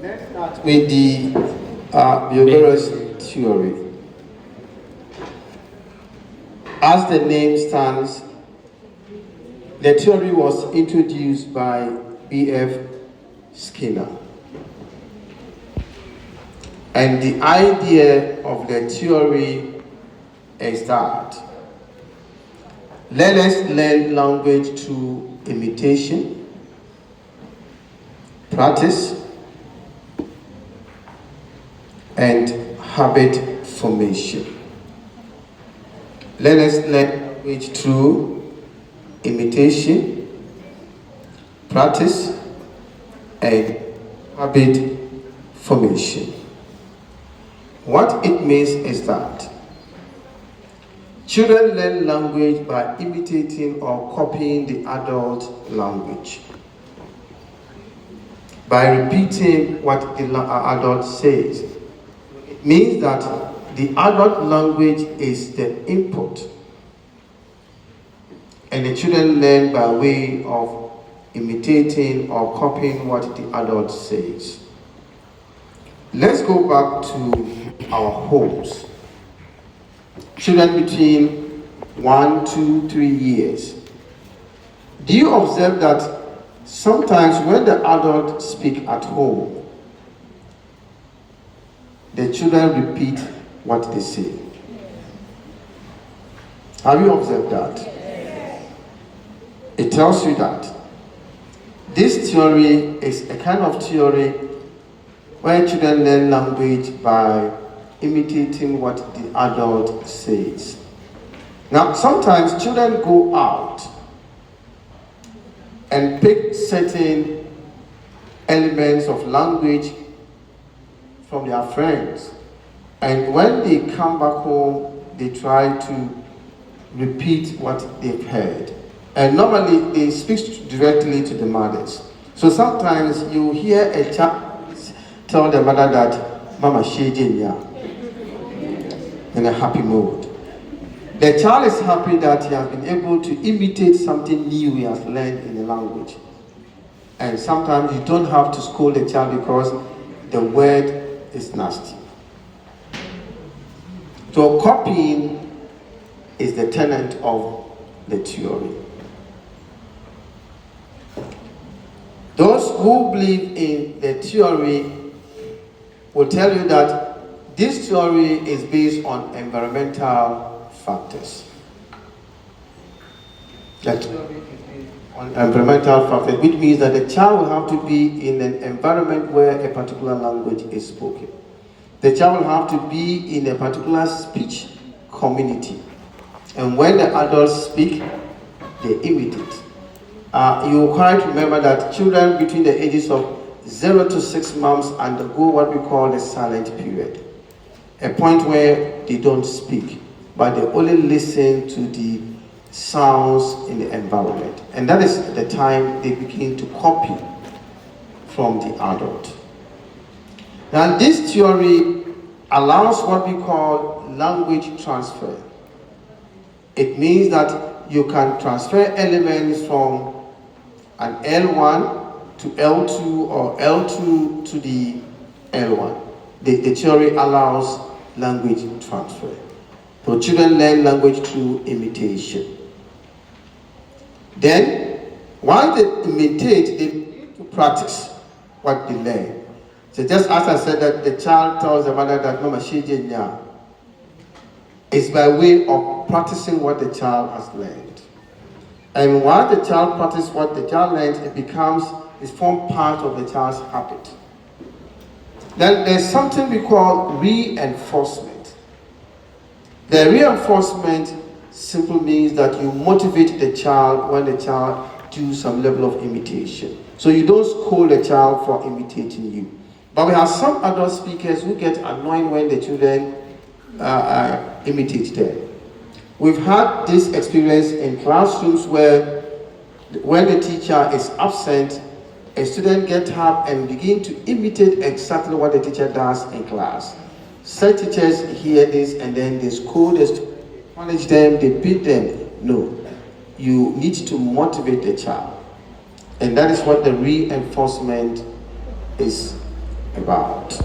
Let's start with the behaviorist theory. As the name stands, the theory was introduced by B.F. Skinner. And the idea of the theory is that let us learn language through imitation, practice, and habit formation. Let us learn language through imitation, practice, and habit formation. What it means is that children learn language by imitating or copying the adult language, by repeating what the adult says. It means that the adult language is the input, and the children learn by way of imitating or copying what the adult says. Let's go back to our homes. Children between 1, 2, 3 years. Do you observe that sometimes when the adults speak at home, the children repeat what they say? Have you observed that? It tells you that this theory is a kind of theory where children learn language by imitating what the adult says. Now, sometimes children go out and pick certain elements of language from their friends. And when they come back home, they try to repeat what they've heard. And normally, they speak directly to the mothers. So sometimes you hear a child tell the mother that Mama Shejinya in a happy mood. The child is happy that he has been able to imitate something new he has learned in the language. And sometimes you don't have to scold the child because the word is nasty. So copying is the tenet of the theory. Those who believe in the theory will tell you that this theory is based on environmental factors. The theory is based on environmental factors, which means that the child will have to be in an environment where a particular language is spoken. The child will have to be in a particular speech community. And when the adults speak, they imitate. You quite remember that children between the ages of 0 to 6 months undergo what we call the silent period, a point where they don't speak, but they only listen to the sounds in the environment. And that is the time they begin to copy from the adult. Now, this theory allows what we call language transfer. It means that you can transfer elements from an L1 to L2 or L2 to the L1. The theory allows language transfer. So children learn language through imitation. Then, while they imitate, they need to practice what they learn. So just as I said that the child tells the mother that Mama Shijenya, it's by way of practicing what the child has learned. And while the child practices what the child learns, it forms part of the child's habit. Then there's something we call reinforcement. The reinforcement simply means that you motivate the child when the child do some level of imitation. So you don't scold the child for imitating you. But we have some adult speakers who get annoyed when the children imitate them. We've had this experience in classrooms where when the teacher is absent, a student gets up and begin to imitate exactly what the teacher does in class. Some teachers hear this and then they scold us, punish them, they beat them. No, you need to motivate the child. And that is what the reinforcement is about.